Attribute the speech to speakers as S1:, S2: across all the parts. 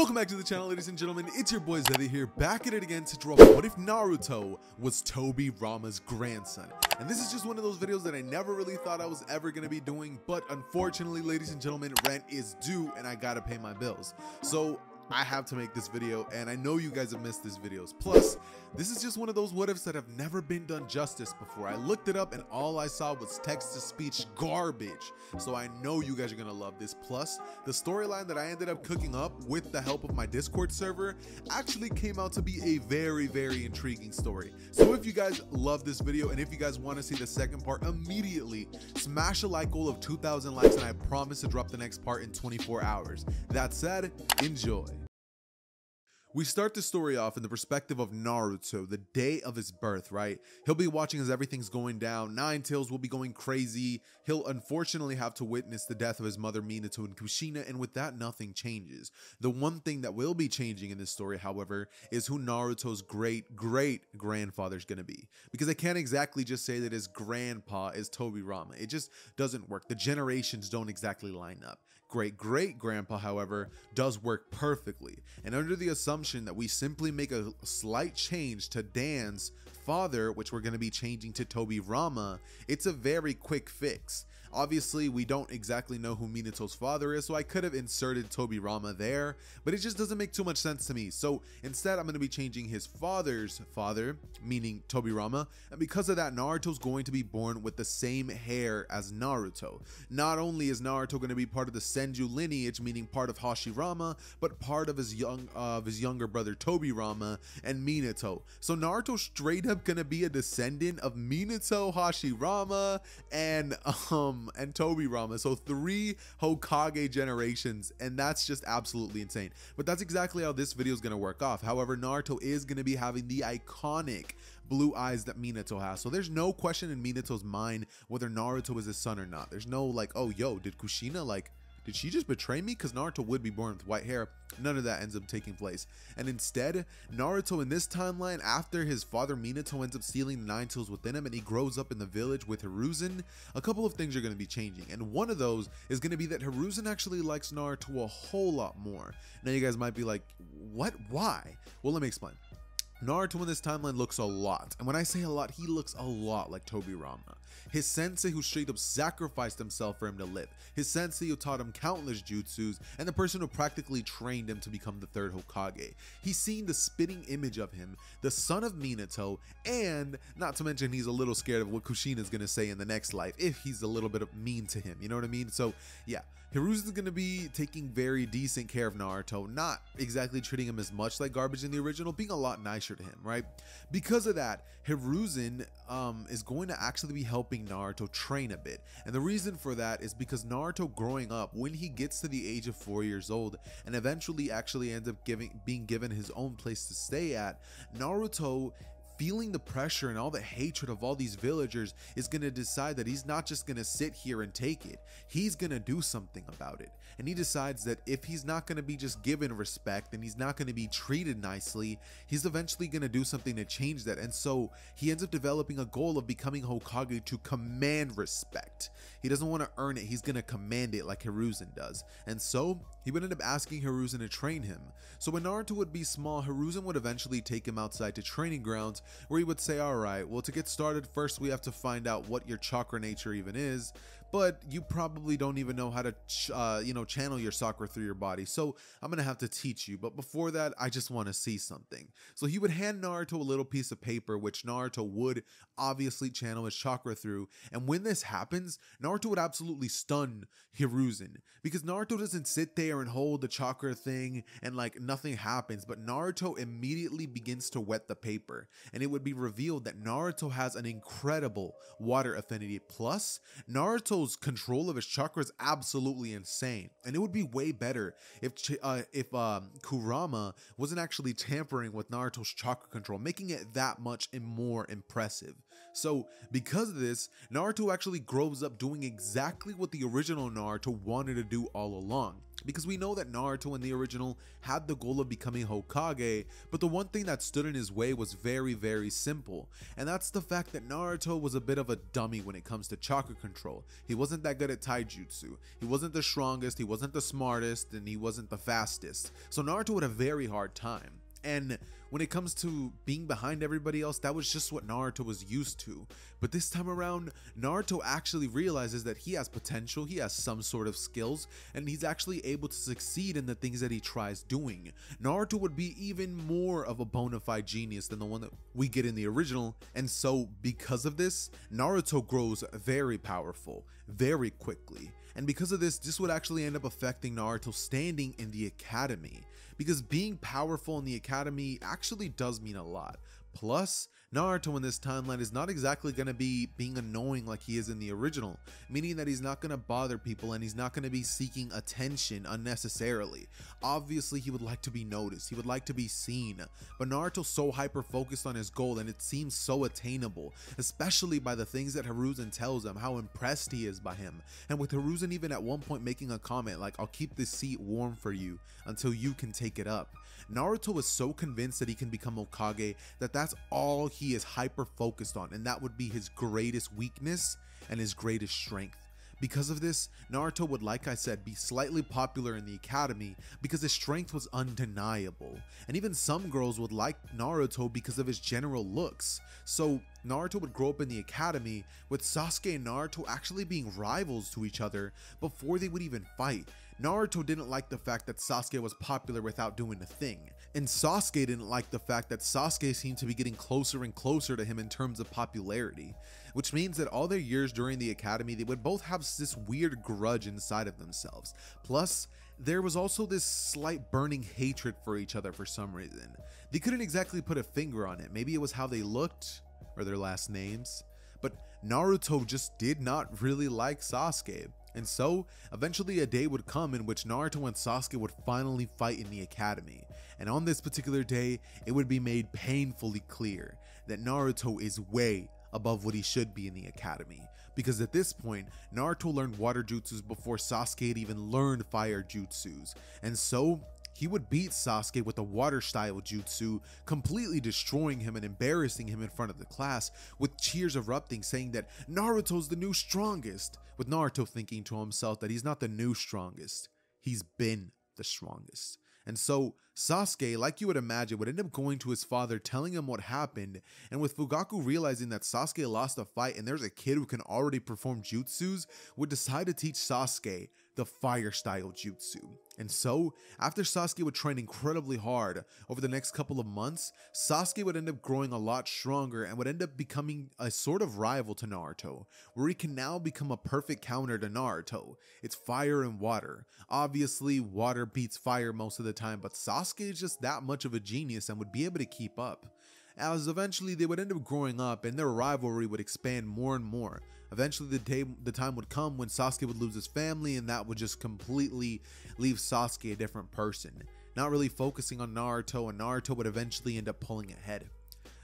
S1: Welcome back to the channel, ladies and gentlemen. It's your boy Zeddy here, back at it again to drop What If Naruto Was Tobirama's grandson? And this is just one of those videos that I never really thought I was ever going to be doing, but unfortunately, ladies and gentlemen, rent is due and I gotta pay my bills. So I have to make this video, and I know you guys have missed these videos. Plus, this is just one of those what ifs that have never been done justice before. I looked it up and all I saw was text-to-speech garbage. So I know you guys are gonna love this. Plus, the storyline that I ended up cooking up with the help of my Discord server actually came out to be a very, very intriguing story. So if you guys love this video and if you guys want to see the second part immediately, smash a like goal of 2,000 likes and I promise to drop the next part in 24 hours. That said, enjoy. We start the story off in the perspective of Naruto, the day of his birth, right? He'll be watching as everything's going down. Nine Tails will be going crazy. He'll unfortunately have to witness the death of his mother Minato and Kushina, and with that, nothing changes. The one thing that will be changing in this story, however, is who Naruto's great-grandfather is going to be. Because I can't exactly just say that his grandpa is Tobirama. It just doesn't work. The generations don't exactly line up. Great-great-grandpa, however, does work perfectly. And under the assumption that we simply make a slight change to Dan's father, which we're going to be changing to Tobirama, it's a very quick fix. Obviously, we don't exactly know who Minato's father is, so I could have inserted Tobirama there, but it just doesn't make too much sense to me. So instead, I'm going to be changing his father's father, meaning Tobirama, and because of that, Naruto's going to be born with the same hair as Naruto. Not only is Naruto going to be part of the Senju lineage, meaning part of Hashirama, but part of his younger brother Tobirama and Minato. So Naruto's straight up going to be a descendant of Minato, Hashirama, and Tobirama. So 3 Hokage generations, and that's just absolutely insane. But that's exactly how this video is going to work off. However, Naruto is going to be having the iconic blue eyes that Minato has. So there's no question in Minato's mind whether Naruto is his son or not. There's no like, oh yo, did Kushina did she just betray me? Because Naruto would be born with white hair. None of that ends up taking place. And instead, Naruto in this timeline, after his father Minato ends up stealing the Nine Tails within him and he grows up in the village with Hiruzen, a couple of things are going to be changing. And one of those is going to be that Hiruzen actually likes Naruto a whole lot more. Now you guys might be like, what? Why? Well, let me explain. Naruto in this timeline looks a lot, and when I say a lot, he looks a lot like Tobirama. His sensei who straight up sacrificed himself for him to live, his sensei who taught him countless jutsus, and the person who practically trained him to become the 3rd Hokage. He's seen the spitting image of him, the son of Minato, and not to mention he's a little scared of what Kushina is going to say in the next life if he's a little bit mean to him, you know what I mean? So yeah, Hiruzen's going to be taking very decent care of Naruto, not exactly treating him as much like garbage in the original, being a lot nicer to him, right? Because of that, Hiruzen is going to actually be helping Naruto train a bit. And the reason for that is because Naruto growing up, when he gets to the age of 4 years old and eventually actually ends up being given his own place to stay at, Naruto, feeling the pressure and all the hatred of all these villagers, is going to decide that he's not just going to sit here and take it. He's going to do something about it. And he decides that if he's not going to be just given respect and he's not going to be treated nicely, he's eventually going to do something to change that. And so he ends up developing a goal of becoming Hokage to command respect. He doesn't want to earn it, he's going to command it like Hiruzen does. And so he would end up asking Hiruzen to train him. So when Naruto would be small, Hiruzen would eventually take him outside to training grounds where he would say, alright, well, to get started, first we have to find out what your chakra nature even is, but you probably don't even know how to channel your chakra through your body, so I'm gonna have to teach you, but before that, I just want to see something. So he would hand Naruto a little piece of paper, which Naruto would obviously channel his chakra through, and when this happens, Naruto would absolutely stun Hiruzen, because Naruto doesn't sit there and hold the chakra thing and like nothing happens, but Naruto immediately begins to wet the paper, and it would be revealed that Naruto has an incredible water affinity. Plus, Naruto's control of his chakra is absolutely insane, and it would be way better if Kurama wasn't actually tampering with Naruto's chakra control, making it that much more impressive. So because of this, Naruto actually grows up doing exactly what the original Naruto wanted to do all along. Because we know that Naruto in the original had the goal of becoming Hokage, but the one thing that stood in his way was very simple, and that's the fact that Naruto was a bit of a dummy when it comes to chakra control. He wasn't that good at taijutsu, he wasn't the strongest, he wasn't the smartest, and he wasn't the fastest, so Naruto had a very hard time. And when it comes to being behind everybody else, that was just what Naruto was used to. But this time around, Naruto actually realizes that he has potential, he has some sort of skills, and he's actually able to succeed in the things that he tries doing. Naruto would be even more of a bona fide genius than the one that we get in the original, and so because of this, Naruto grows very powerful, very quickly. And because of this would actually end up affecting Naruto's standing in the academy, because being powerful in the academy actually does mean a lot. Plus, Naruto in this timeline is not exactly going to be being annoying like he is in the original, meaning that he's not going to bother people and he's not going to be seeking attention unnecessarily. Obviously, he would like to be noticed, he would like to be seen, but Naruto's so hyper focused on his goal and it seems so attainable, especially by the things that Hiruzen tells him, how impressed he is by him, and with Hiruzen even at one point making a comment like, "I'll keep this seat warm for you until you can take it up." Naruto is so convinced that he can become Hokage that that's all he is hyper focused on, and that would be his greatest weakness and his greatest strength. Because of this, Naruto would, like I said, be slightly popular in the academy because his strength was undeniable, and even some girls would like Naruto because of his general looks. So Naruto would grow up in the academy with Sasuke and Naruto actually being rivals to each other before they would even fight. Naruto didn't like the fact that Sasuke was popular without doing a thing, and Sasuke didn't like the fact that Sasuke seemed to be getting closer and closer to him in terms of popularity, which means that all their years during the academy they would both have this weird grudge inside of themselves. Plus, there was also this slight burning hatred for each other for some reason. They couldn't exactly put a finger on it, maybe it was how they looked or their last names, but Naruto just did not really like Sasuke. And so, eventually a day would come in which Naruto and Sasuke would finally fight in the academy. And on this particular day, it would be made painfully clear that Naruto is way above what he should be in the academy. Because at this point, Naruto learned water jutsus before Sasuke had even learned fire jutsus. And so, he would beat Sasuke with a water style jutsu, completely destroying him and embarrassing him in front of the class, with cheers erupting saying that Naruto's the new strongest, with Naruto thinking to himself that he's not the new strongest, he's been the strongest. And so Sasuke, like you would imagine, would end up going to his father telling him what happened, and with Fugaku realizing that Sasuke lost a fight and there's a kid who can already perform jutsus, would decide to teach Sasuke the fire style jutsu. And so, after Sasuke would train incredibly hard over the next couple of months, Sasuke would end up growing a lot stronger and would end up becoming a sort of rival to Naruto, where he can now become a perfect counter to Naruto. It's fire and water. Obviously, water beats fire most of the time, but Sasuke is just that much of a genius and would be able to keep up. As eventually they would end up growing up and their rivalry would expand more and more. Eventually the time would come when Sasuke would lose his family, and that would just completely leave Sasuke a different person, not really focusing on Naruto, and Naruto would eventually end up pulling ahead.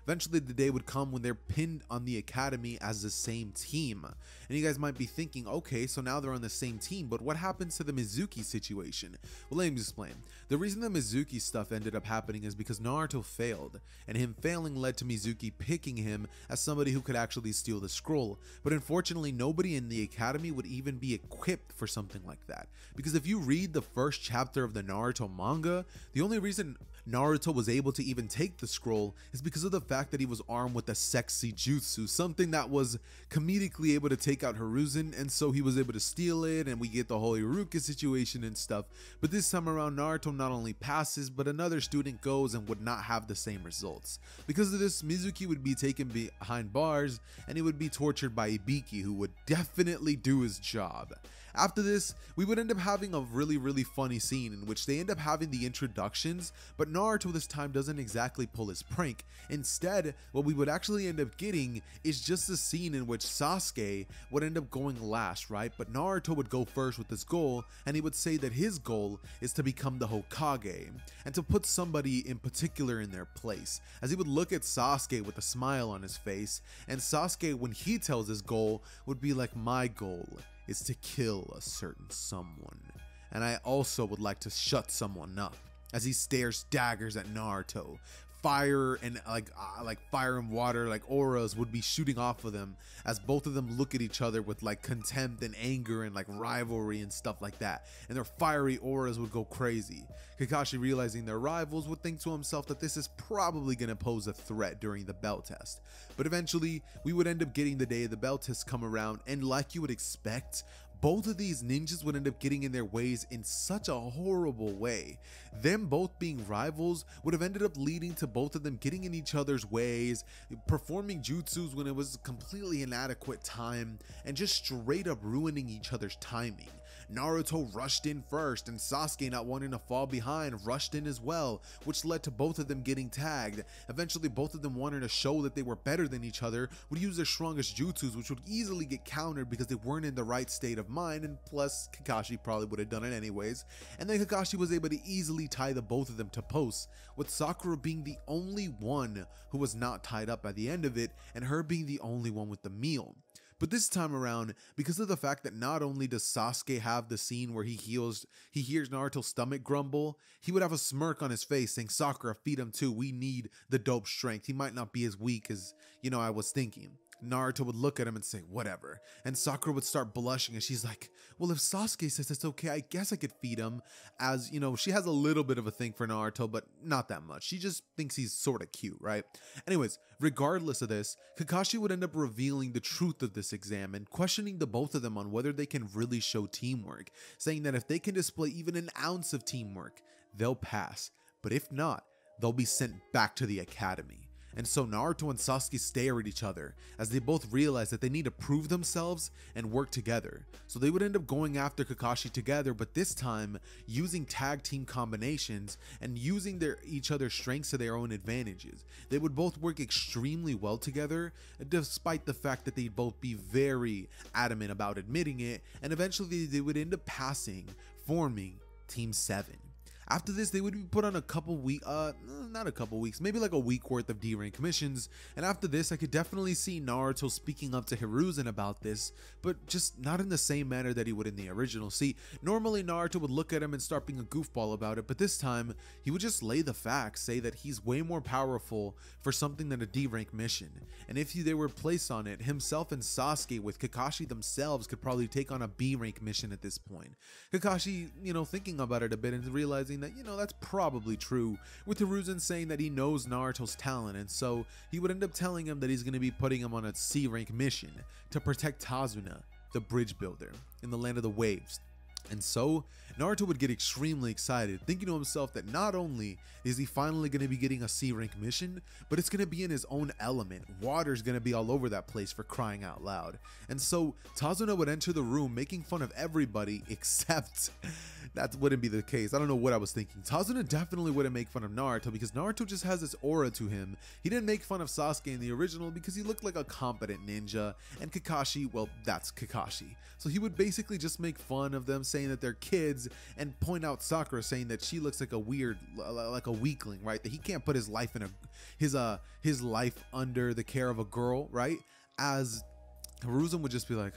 S1: Eventually the day would come when they're pinned on the academy as the same team. And you guys might be thinking, okay, so now they're on the same team, but what happens to the Mizuki situation? Well, let me explain. The reason the Mizuki stuff ended up happening is because Naruto failed, and him failing led to Mizuki picking him as somebody who could actually steal the scroll. But unfortunately, nobody in the academy would even be equipped for something like that. Because if you read the first chapter of the Naruto manga, the only reason Naruto was able to even take the scroll is because of the fact that he was armed with a sexy jutsu, something that was comedically able to take out Hiruzen, and so he was able to steal it, and we get the whole Iruka situation and stuff. But this time around, Naruto not only passes, but another student goes and would not have the same results. Because of this, Mizuki would be taken behind bars, and he would be tortured by Ibiki, who would definitely do his job. After this, we would end up having a really funny scene in which they end up having the introductions, but Naruto this time doesn't exactly pull his prank. Instead, what we would actually end up getting is just a scene in which Sasuke would end up going last, right? But Naruto would go first with his goal, and he would say that his goal is to become the Hokage, and to put somebody in particular in their place, as he would look at Sasuke with a smile on his face, and Sasuke, when he tells his goal, would be like, my goal is to kill a certain someone. and I also would like to shut someone up, as he stares daggers at Naruto. Fire and like fire and water, like auras, would be shooting off of them as both of them look at each other with like contempt and anger and like rivalry and stuff like that, and their fiery auras would go crazy. Kakashi, realizing they're rivals, would think to himself that this is probably going to pose a threat during the bell test, but eventually we would end up getting the day of the bell test come around, and like you would expect, both of these ninjas would end up getting in their ways in such a horrible way. Them both being rivals would have ended up leading to both of them getting in each other's ways, performing jutsus when it was completely inadequate time, and just straight up ruining each other's timing. Naruto rushed in first, and Sasuke, not wanting to fall behind, rushed in as well, which led to both of them getting tagged. Eventually, both of them wanting to show that they were better than each other would use their strongest jutsus, which would easily get countered because they weren't in the right state of mind, and plus Kakashi probably would have done it anyways. And then Kakashi was able to easily tie the both of them to posts, with Sakura being the only one who was not tied up by the end of it, and her being the only one with the meal. But this time around, because of the fact that not only does Sasuke have the scene where he hears Naruto's stomach grumble, he would have a smirk on his face saying, "Sakura, feed him too, we need the dope strength. He might not be as weak as, I was thinking." Naruto would look at him and say, "Whatever." And Sakura would start blushing, and she's like, "Well, if Sasuke says it's okay, I guess I could feed him." As, she has a little bit of a thing for Naruto, but not that much. She just thinks he's sort of cute, right? Anyways, regardless of this, Kakashi would end up revealing the truth of this exam and questioning the both of them on whether they can really show teamwork, saying that if they can display even an ounce of teamwork, they'll pass. But if not, they'll be sent back to the academy. And so Naruto and Sasuke stare at each other as they both realize that they need to prove themselves and work together. So they would end up going after Kakashi together, but this time using tag team combinations and using each other's strengths to their own advantages. They would both work extremely well together, despite the fact that they'd both be very adamant about admitting it, and eventually they would end up passing, forming Team 7. After this, they would be put on maybe like a week worth of D-rank missions, and after this, I could definitely see Naruto speaking up to Hiruzen about this, but just not in the same manner that he would in the original. See, normally Naruto would look at him and start being a goofball about it, but this time, he would just lay the facts, say that he's way more powerful for something than a D-rank mission, and if they were placed on it, himself and Sasuke with Kakashi themselves could probably take on a B-rank mission at this point. Kakashi, thinking about it a bit and realizing that, that's probably true, with Hiruzen saying that he knows Naruto's talent, and so he would end up telling him that he's going to be putting him on a C-rank mission to protect Tazuna, the bridge builder, in the land of the waves. And so Naruto would get extremely excited, thinking to himself that not only is he finally going to be getting a C-rank mission, but it's going to be in his own element. Water's going to be all over that place, for crying out loud. And so Tazuna would enter the room making fun of everybody except that wouldn't be the case. I don't know what I was thinking. Tazuna definitely wouldn't make fun of Naruto because Naruto just has this aura to him. He didn't make fun of Sasuke in the original because he looked like a competent ninja, and Kakashi, well, that's Kakashi. So he would basically just make fun of them, saying that they're kids, and point out Sakura, saying that she looks like a weakling, right? That he can't put his life in his life under the care of a girl, right? As Hiruzen would just be like,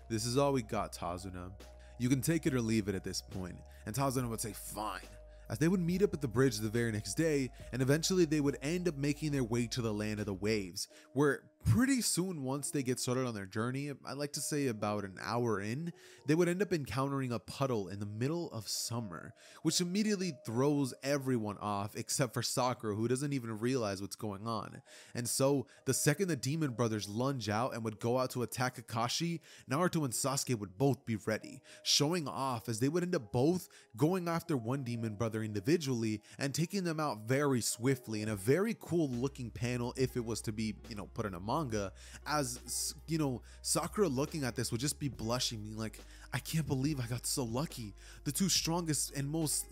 S1: "This is all we got, Tazuna. You can take it or leave it at this point." And Tazuna would say, "Fine." As they would meet up at the bridge the very next day, and eventually they would end up making their way to the land of the waves, where pretty soon, once they get started on their journey, I like to say about an hour in, they would end up encountering a puddle in the middle of summer, which immediately throws everyone off except for Sakura, who doesn't even realize what's going on. And so the second the Demon Brothers lunge out and would go out to attack Kakashi, Naruto and Sasuke would both be ready, showing off as they would end up both going after one Demon Brother individually and taking them out very swiftly in a very cool looking panel if it was to be, put in a manga, as Sakura looking at this would just be blushing, being like, "I can't believe I got so lucky. The two strongest and most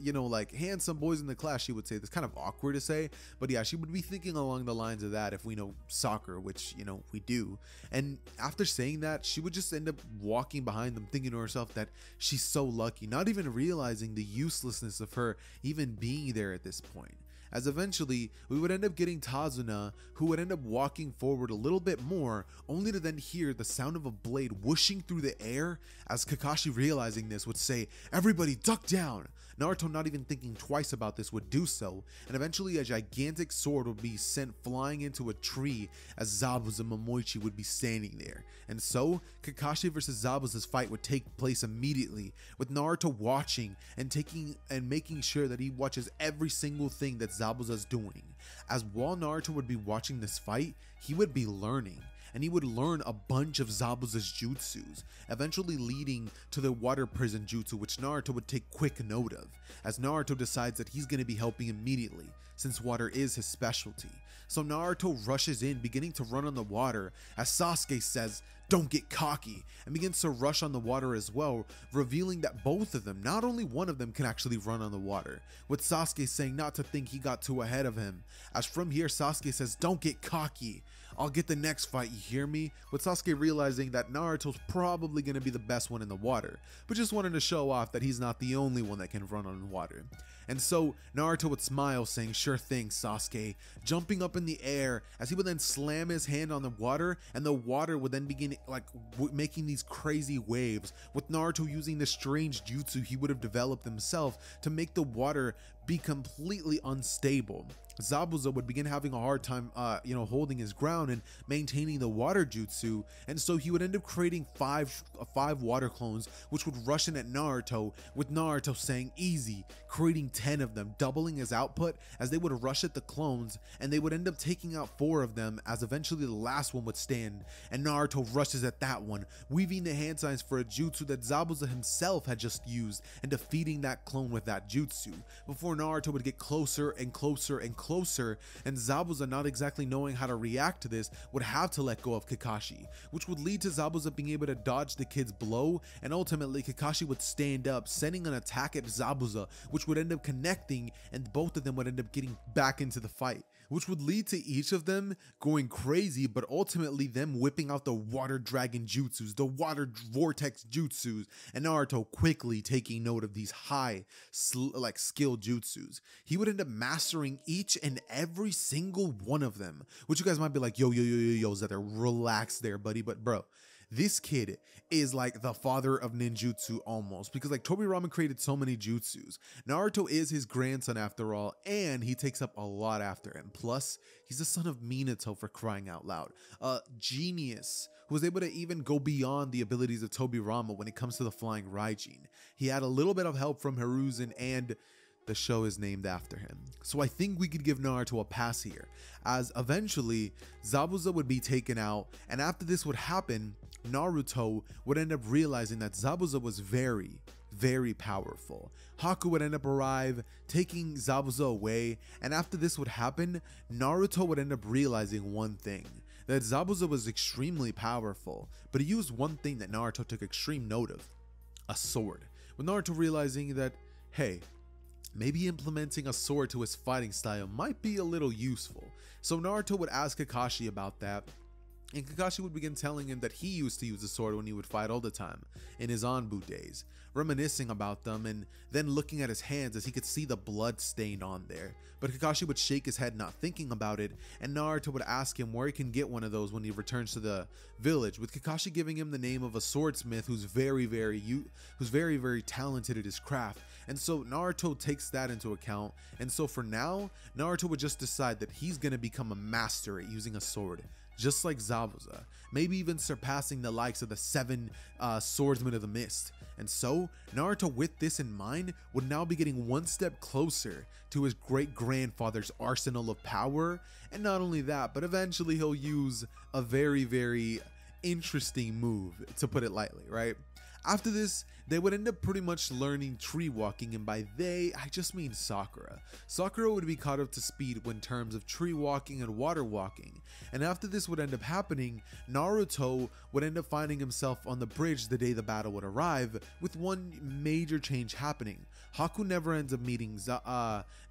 S1: handsome boys in the class," she would say. That's kind of awkward to say, but yeah, she would be thinking along the lines of that if we know Sakura, which we do. And after saying that, she would just end up walking behind them, thinking to herself that she's so lucky, not even realizing the uselessness of her even being there at this point. as eventually we would end up getting Tazuna, who would end up walking forward a little bit more, only to then hear the sound of a blade whooshing through the air, as Kakashi, realizing this, would say, "Everybody duck down." Naruto, not even thinking twice about this, would do so, and eventually a gigantic sword would be sent flying into a tree as Zabuza Momoichi would be standing there. And so, Kakashi versus Zabuza's fight would take place immediately, with Naruto watching and making sure that he watches every single thing that Zabuza's doing. As while Naruto would be watching this fight, he would be learning. And he would learn a bunch of Zabuza's jutsus, eventually leading to the water prison jutsu, which Naruto would take quick note of, as Naruto decides that he's going to be helping immediately, since water is his specialty. So Naruto rushes in, beginning to run on the water, as Sasuke says, "Don't get cocky," and begins to rush on the water as well, revealing that both of them, not only one of them, can actually run on the water, with Sasuke saying not to think he got too ahead of him, as from here Sasuke says, "Don't get cocky, I'll get the next fight, you hear me?" With Sasuke realizing that Naruto's probably going to be the best one in the water, but just wanted to show off that he's not the only one that can run on water. And so Naruto would smile, saying, "Sure thing, Sasuke," jumping up in the air, as he would then slam his hand on the water, and the water would then begin making these crazy waves, with Naruto using the strange jutsu he would have developed himself to make the water be completely unstable. Zabuza would begin having a hard time holding his ground and maintaining the water jutsu, and so he would end up creating five water clones, which would rush in at Naruto, with Naruto saying "easy," creating 10 of them, doubling his output, as they would rush at the clones, and they would end up taking out 4 of them, as eventually the last one would stand, and Naruto rushes at that one, weaving the hand signs for a jutsu that Zabuza himself had just used, and defeating that clone with that jutsu, before Naruto would get closer and closer and closer, and Zabuza, not exactly knowing how to react to this, would have to let go of Kakashi, which would lead to Zabuza being able to dodge the kid's blow, and ultimately Kakashi would stand up, sending an attack at Zabuza, which would end up connecting, and both of them would end up getting back into the fight, which would lead to each of them going crazy, but ultimately them whipping out the water dragon jutsus, the water vortex jutsus, and Naruto quickly taking note of these high skill jutsus. He would end up mastering each and every single one of them, which you guys might be like, yo, Zeta, relax there, buddy. But bro, this kid is like the father of ninjutsu almost, because like Tobirama created so many jutsus. Naruto is his grandson after all, and he takes up a lot after him. Plus, he's the son of Minato, for crying out loud. A genius who was able to even go beyond the abilities of Tobirama when it comes to the flying Raijin. He had a little bit of help from Hiruzen, and the show is named after him. So I think we could give Naruto a pass here, as eventually Zabuza would be taken out, and after this would happen, Naruto would end up realizing that Zabuza was very, very powerful. Haku would end up arrive, taking Zabuza away, and after this would happen, Naruto would end up realizing one thing, that Zabuza was extremely powerful, but he used one thing that Naruto took extreme note of: a sword. With Naruto realizing that, hey, maybe implementing a sword to his fighting style might be a little useful. So Naruto would ask Kakashi about that, and Kakashi would begin telling him that he used to use a sword when he would fight all the time in his Anbu days, reminiscing about them, and then looking at his hands as he could see the blood stain on there. But Kakashi would shake his head, not thinking about it, and Naruto would ask him where he can get one of those when he returns to the village, with Kakashi giving him the name of a swordsmith who's very, very talented at his craft. And so Naruto takes that into account, and so for now, Naruto would just decide that he's gonna become a master at using a sword, just like Zabuza, maybe even surpassing the likes of the 7 swordsmen of the mist. And so Naruto, with this in mind, would now be getting one step closer to his great-grandfather's arsenal of power. And not only that, but eventually he'll use a very, very interesting move, to put it lightly, right? After this, they would end up pretty much learning tree walking, and by they, I just mean Sakura. Sakura would be caught up to speed in terms of tree walking and water walking, and after this would end up happening, Naruto would end up finding himself on the bridge the day the battle would arrive, with one major change happening. Haku never ends up meeting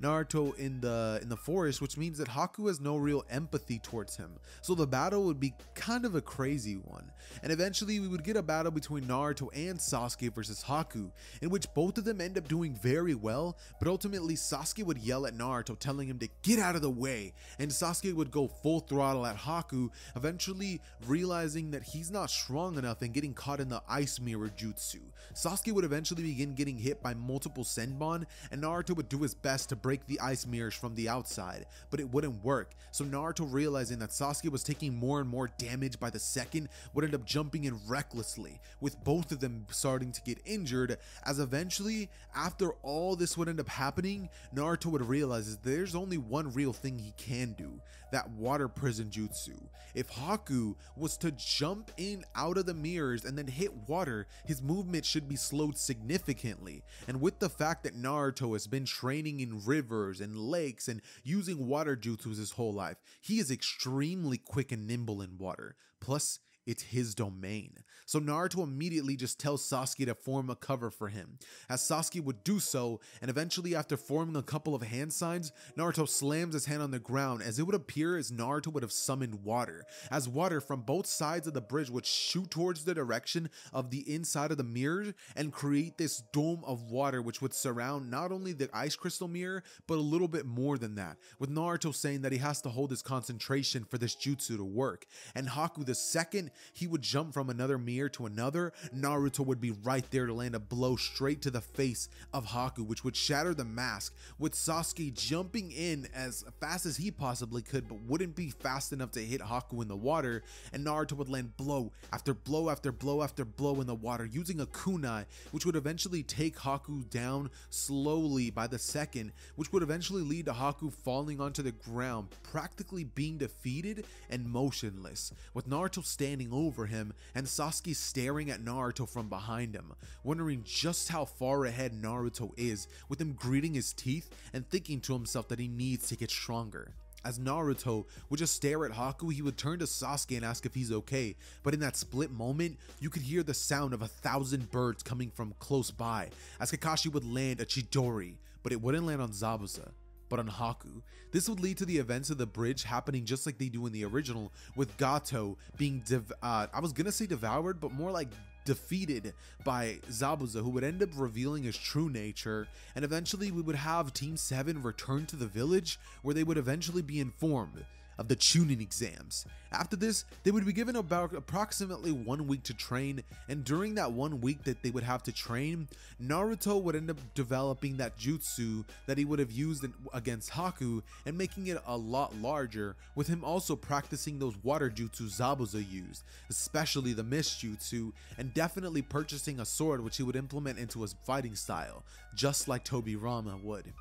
S1: Naruto in the forest, which means that Haku has no real empathy towards him, so the battle would be kind of a crazy one, and eventually we would get a battle between Naruto and Sasuke versus Haku, in which both of them end up doing very well, but ultimately Sasuke would yell at Naruto telling him to get out of the way, and Sasuke would go full throttle at Haku, eventually realizing that he's not strong enough and getting caught in the ice mirror jutsu. Sasuke would eventually begin getting hit by multiple Senbon, and Naruto would do his best to break the ice mirrors from the outside, but it wouldn't work. So Naruto, realizing that Sasuke was taking more and more damage by the second, would end up jumping in recklessly, with both of them starting to get injured, as eventually, after all this would end up happening, Naruto would realize that there's only one real thing he can do, that water prison jutsu. If Haku was to jump in out of the mirrors and then hit water, his movement should be slowed significantly, and with the fact that Naruto has been training in rivers and lakes and using water jutsus his whole life, he is extremely quick and nimble in water. Plus, it's his domain. So Naruto immediately just tells Sasuke to form a cover for him, as Sasuke would do so, and eventually after forming a couple of hand signs, Naruto slams his hand on the ground, as it would appear as Naruto would have summoned water, as water from both sides of the bridge would shoot towards the direction of the inside of the mirror and create this dome of water which would surround not only the ice crystal mirror, but a little bit more than that, with Naruto saying that he has to hold his concentration for this jutsu to work, and Haku, the second he would jump from another mirror to another, Naruto would be right there to land a blow straight to the face of Haku, which would shatter the mask, with Sasuke jumping in as fast as he possibly could, but wouldn't be fast enough to hit Haku in the water, and Naruto would land blow after blow after blow after blow in the water, using a kunai, which would eventually take Haku down slowly by the second, which would eventually lead to Haku falling onto the ground, practically being defeated and motionless, with Naruto standing over him and Sasuke staring at Naruto from behind him, wondering just how far ahead Naruto is, with him gritting his teeth and thinking to himself that he needs to get stronger. As Naruto would just stare at Haku, he would turn to Sasuke and ask if he's okay, but in that split moment, you could hear the sound of 1,000 birds coming from close by, as Kakashi would land a Chidori, but it wouldn't land on Zabuza, but on Haku. This would lead to the events of the bridge happening just like they do in the original, with Gato being I was gonna say devoured, but more like defeated by Zabuza, who would end up revealing his true nature, and eventually we would have Team 7 return to the village, where they would eventually be informed of the Chunin exams. After this, they would be given about approximately 1 week to train, and during that 1 week that they would have to train, Naruto would end up developing that jutsu that he would have used against Haku and making it a lot larger, with him also practicing those water jutsu Zabuza used, especially the mist jutsu, and definitely purchasing a sword which he would implement into his fighting style, just like Tobirama would.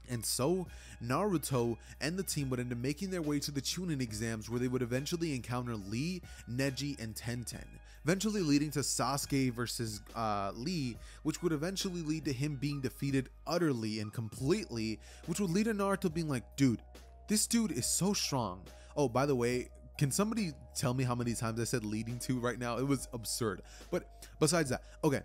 S1: And so, Naruto and the team would end up making their way to the Chunin exams, where they would eventually encounter Lee, Neji, and Tenten, eventually leading to Sasuke versus Lee, which would eventually lead to him being defeated utterly and completely, which would lead to Naruto being like, dude, this dude is so strong. Oh, by the way, can somebody tell me how many times I said leading to right now? It was absurd. But besides that, okay.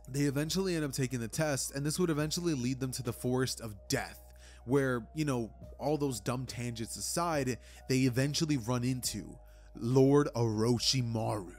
S1: They eventually end up taking the test, and this would eventually lead them to the Forest of Death, where, you know, all those dumb tangents aside, they eventually run into Lord Orochimaru.